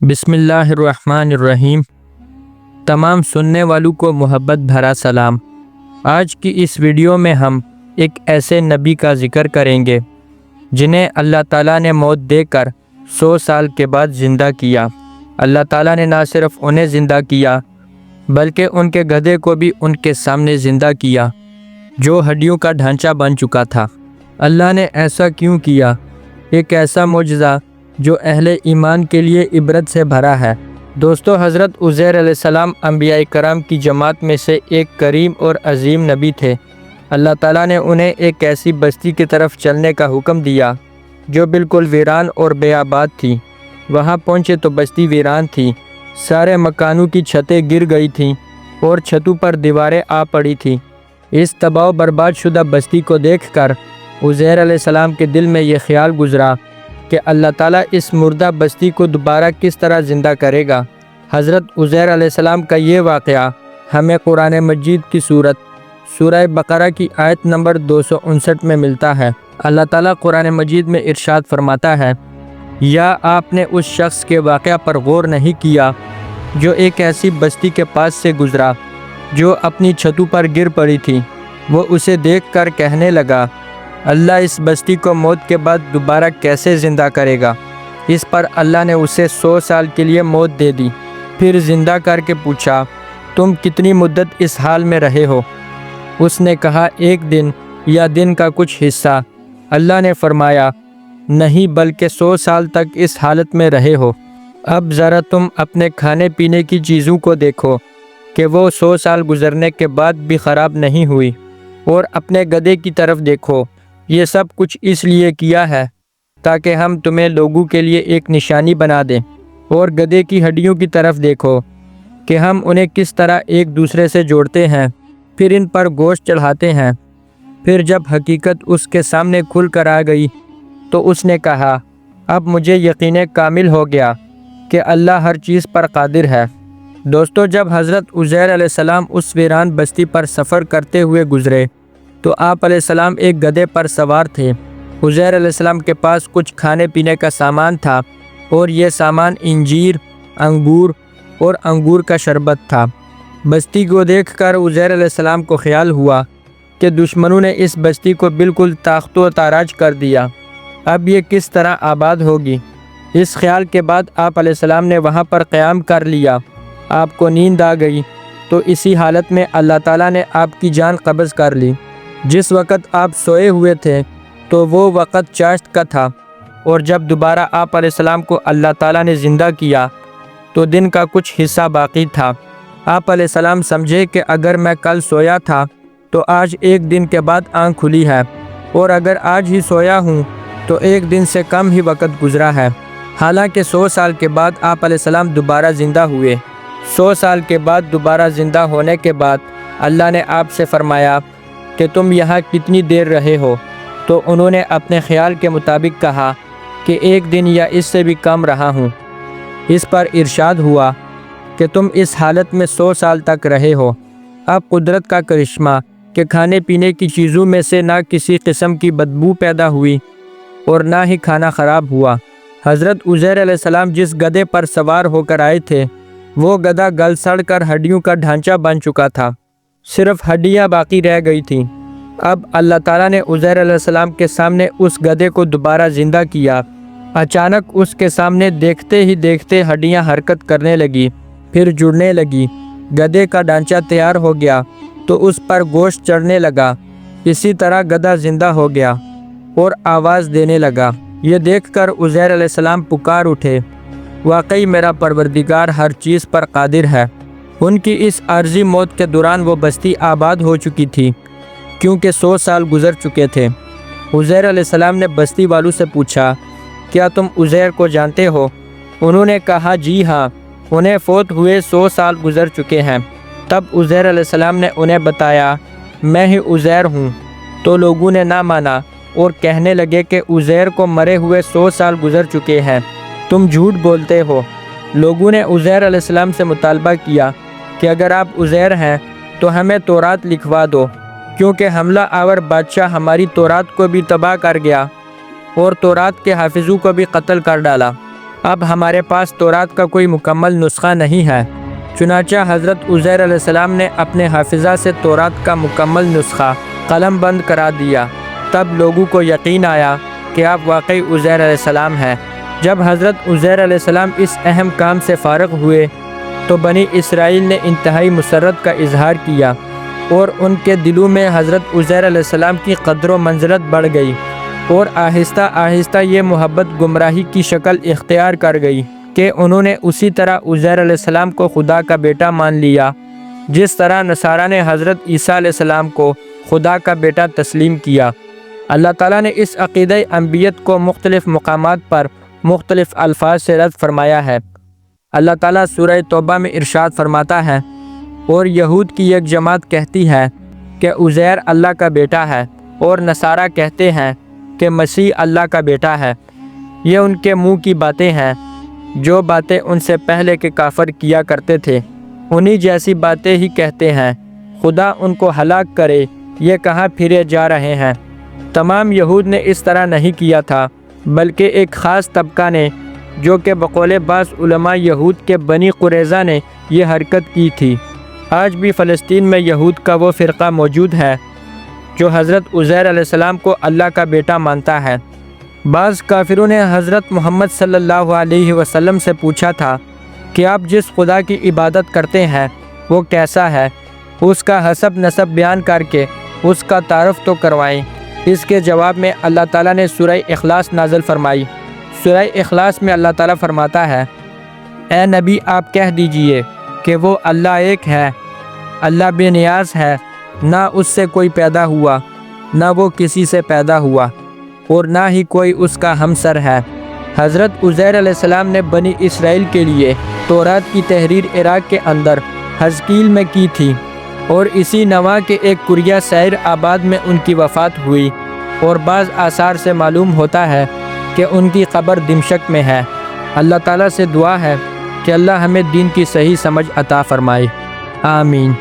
بسم اللہ الرحمن الرحیم۔ تمام سننے والوں کو محبت بھرا سلام۔ آج کی اس ویڈیو میں ہم ایک ایسے نبی کا ذکر کریں گے جنہیں اللہ تعالیٰ نے موت دے کر 100 سال کے بعد زندہ کیا۔ اللہ تعالیٰ نے نہ صرف انہیں زندہ کیا بلکہ ان کے گدھے کو بھی ان کے سامنے زندہ کیا جو ہڈیوں کا ڈھانچہ بن چکا تھا۔ اللہ نے ایسا کیوں کیا؟ ایک ایسا معجزہ جو اہل ایمان کے لیے عبرت سے بھرا ہے۔ دوستو، حضرت عزیر علیہ السلام انبیاء کرام کی جماعت میں سے ایک کریم اور عظیم نبی تھے۔ اللہ تعالیٰ نے انہیں ایک ایسی بستی کی طرف چلنے کا حکم دیا جو بالکل ویران اور بے آباد تھی۔ وہاں پہنچے تو بستی ویران تھی، سارے مکانوں کی چھتیں گر گئی تھیں اور چھتوں پر دیواریں آ پڑی تھیں۔ اس تباہ و برباد شدہ بستی کو دیکھ کر عزیر علیہ السلام کے دل میں یہ خیال گزرا کہ اللہ تعالیٰ اس مردہ بستی کو دوبارہ کس طرح زندہ کرے گا۔ حضرت عزیر علیہ السلام کا یہ واقعہ ہمیں قرآن مجید کی سورہ بقرہ کی آیت نمبر 259 میں ملتا ہے۔ اللہ تعالیٰ قرآن مجید میں ارشاد فرماتا ہے، یا آپ نے اس شخص کے واقعہ پر غور نہیں کیا جو ایک ایسی بستی کے پاس سے گزرا جو اپنی چھتوں پر گر پڑی تھی۔ وہ اسے دیکھ کر کہنے لگا، اللہ اس بستی کو موت کے بعد دوبارہ کیسے زندہ کرے گا؟ اس پر اللہ نے اسے 100 سال کے لیے موت دے دی، پھر زندہ کر کے پوچھا، تم کتنی مدت اس حال میں رہے ہو؟ اس نے کہا، 1 دن یا دن کا کچھ حصہ۔ اللہ نے فرمایا، نہیں بلکہ 100 سال تک اس حالت میں رہے ہو۔ اب ذرا تم اپنے کھانے پینے کی چیزوں کو دیکھو کہ وہ 100 سال گزرنے کے بعد بھی خراب نہیں ہوئی، اور اپنے گدھے کی طرف دیکھو۔ یہ سب کچھ اس لیے کیا ہے تاکہ ہم تمہیں لوگوں کے لیے ایک نشانی بنا دیں، اور گدھے کی ہڈیوں کی طرف دیکھو کہ ہم انہیں کس طرح ایک دوسرے سے جوڑتے ہیں، پھر ان پر گوشت چڑھاتے ہیں۔ پھر جب حقیقت اس کے سامنے کھل کر آ گئی تو اس نے کہا، اب مجھے یقین کامل ہو گیا کہ اللہ ہر چیز پر قادر ہے۔ دوستو، جب حضرت عزیر علیہ السلام اس ویران بستی پر سفر کرتے ہوئے گزرے تو آپ علیہ السلام ایک گدھے پر سوار تھے۔ عزیر علیہ السلام کے پاس کچھ کھانے پینے کا سامان تھا، اور یہ سامان انجیر، انگور اور انگور کا شربت تھا۔ بستی کو دیکھ کر عزیر علیہ السلام کو خیال ہوا کہ دشمنوں نے اس بستی کو بالکل تاخت و تاراج کر دیا، اب یہ کس طرح آباد ہوگی؟ اس خیال کے بعد آپ علیہ السلام نے وہاں پر قیام کر لیا۔ آپ کو نیند آ گئی تو اسی حالت میں اللہ تعالیٰ نے آپ کی جان قبض کر لی۔ جس وقت آپ سوئے ہوئے تھے تو وہ وقت چاشت کا تھا، اور جب دوبارہ آپ علیہ السلام کو اللہ تعالیٰ نے زندہ کیا تو دن کا کچھ حصہ باقی تھا۔ آپ علیہ السلام سمجھے کہ اگر میں کل سویا تھا تو آج 1 دن کے بعد آنکھ کھلی ہے، اور اگر آج ہی سویا ہوں تو 1 دن سے کم ہی وقت گزرا ہے۔ حالانکہ 100 سال کے بعد آپ علیہ السلام دوبارہ زندہ ہوئے۔ 100 سال کے بعد دوبارہ زندہ ہونے کے بعد اللہ نے آپ سے فرمایا کہ تم یہاں کتنی دیر رہے ہو؟ تو انہوں نے اپنے خیال کے مطابق کہا کہ 1 دن یا اس سے بھی کم رہا ہوں۔ اس پر ارشاد ہوا کہ تم اس حالت میں 100 سال تک رہے ہو۔ اب قدرت کا کرشمہ کہ کھانے پینے کی چیزوں میں سے نہ کسی قسم کی بدبو پیدا ہوئی اور نہ ہی کھانا خراب ہوا۔ حضرت عزیر علیہ السلام جس گدھے پر سوار ہو کر آئے تھے وہ گدھا گل سڑ کر ہڈیوں کا ڈھانچہ بن چکا تھا، صرف ہڈیاں باقی رہ گئی تھیں۔ اب اللہ تعالیٰ نے عزیر علیہ السلام کے سامنے اس گدھے کو دوبارہ زندہ کیا۔ اچانک اس کے سامنے دیکھتے ہی دیکھتے ہڈیاں حرکت کرنے لگی، پھر جڑنے لگی، گدھے کا ڈھانچہ تیار ہو گیا تو اس پر گوشت چڑھنے لگا۔ اسی طرح گدھا زندہ ہو گیا اور آواز دینے لگا۔ یہ دیکھ کر عزیر علیہ السلام پکار اٹھے، واقعی میرا پروردگار ہر چیز پر قادر ہے۔ ان کی اس عارضی موت کے دوران وہ بستی آباد ہو چکی تھی کیونکہ 100 سال گزر چکے تھے۔ عزیر علیہ السلام نے بستی والوں سے پوچھا، کیا تم عزیر کو جانتے ہو؟ انہوں نے کہا، جی ہاں، انہیں فوت ہوئے 100 سال گزر چکے ہیں۔ تب عزیر علیہ السلام نے انہیں بتایا، میں ہی عزیر ہوں۔ تو لوگوں نے نہ مانا اور کہنے لگے کہ عزیر کو مرے ہوئے 100 سال گزر چکے ہیں، تم جھوٹ بولتے ہو۔ لوگوں نے عزیر علیہ السلام سے مطالبہ کیا کہ اگر آپ عزیر ہیں تو ہمیں تورات لکھوا دو، کیونکہ حملہ آور بادشاہ ہماری تورات کو بھی تباہ کر گیا اور تورات کے حافظوں کو بھی قتل کر ڈالا۔ اب ہمارے پاس تورات کا کوئی مکمل نسخہ نہیں ہے۔ چنانچہ حضرت عزیر علیہ السلام نے اپنے حافظہ سے تورات کا مکمل نسخہ قلم بند کرا دیا۔ تب لوگوں کو یقین آیا کہ آپ واقعی عزیر علیہ السلام ہیں۔ جب حضرت عزیر علیہ السلام اس اہم کام سے فارغ ہوئے تو بنی اسرائیل نے انتہائی مسرت کا اظہار کیا اور ان کے دلوں میں حضرت عزیر علیہ السلام کی قدر و منزلت بڑھ گئی، اور آہستہ آہستہ یہ محبت گمراہی کی شکل اختیار کر گئی کہ انہوں نے اسی طرح عزیر علیہ السلام کو خدا کا بیٹا مان لیا جس طرح نصارہ نے حضرت عیسیٰ علیہ السلام کو خدا کا بیٹا تسلیم کیا۔ اللہ تعالیٰ نے اس عقیدہ انبیت کو مختلف مقامات پر مختلف الفاظ سے رد فرمایا ہے۔ اللہ تعالیٰ سورہ توبہ میں ارشاد فرماتا ہے، اور یہود کی ایک جماعت کہتی ہے کہ عزیر اللہ کا بیٹا ہے، اور نصارہ کہتے ہیں کہ مسیح اللہ کا بیٹا ہے۔ یہ ان کے منہ کی باتیں ہیں، جو باتیں ان سے پہلے کے کافر کیا کرتے تھے، انہی جیسی باتیں ہی کہتے ہیں۔ خدا ان کو ہلاک کرے، یہ کہاں پھرے جا رہے ہیں۔ تمام یہود نے اس طرح نہیں کیا تھا، بلکہ ایک خاص طبقہ نے، جو کہ بقول بعض علماء یہود کے بنی قریظہ نے یہ حرکت کی تھی۔ آج بھی فلسطین میں یہود کا وہ فرقہ موجود ہے جو حضرت عزیر علیہ السلام کو اللہ کا بیٹا مانتا ہے۔ بعض کافروں نے حضرت محمد صلی اللہ علیہ وسلم سے پوچھا تھا کہ آپ جس خدا کی عبادت کرتے ہیں وہ کیسا ہے، اس کا حسب نسب بیان کر کے اس کا تعارف تو کروائیں۔ اس کے جواب میں اللہ تعالیٰ نے سورہ اخلاص نازل فرمائی۔ سورہ اخلاص میں اللہ تعالیٰ فرماتا ہے، اے نبی آپ کہہ دیجئے کہ وہ اللہ ایک ہے، اللہ بے نیاز ہے، نہ اس سے کوئی پیدا ہوا، نہ وہ کسی سے پیدا ہوا، اور نہ ہی کوئی اس کا ہمسر ہے۔ حضرت عزیر علیہ السلام نے بنی اسرائیل کے لیے تورات کی تحریر عراق کے اندر حزقیل میں کی تھی، اور اسی نواح کے ایک قریہ سعیر آباد میں ان کی وفات ہوئی، اور بعض آثار سے معلوم ہوتا ہے کہ ان کی قبر دمشق میں ہے۔ اللہ تعالیٰ سے دعا ہے کہ اللہ ہمیں دین کی صحیح سمجھ عطا فرمائے، آمین۔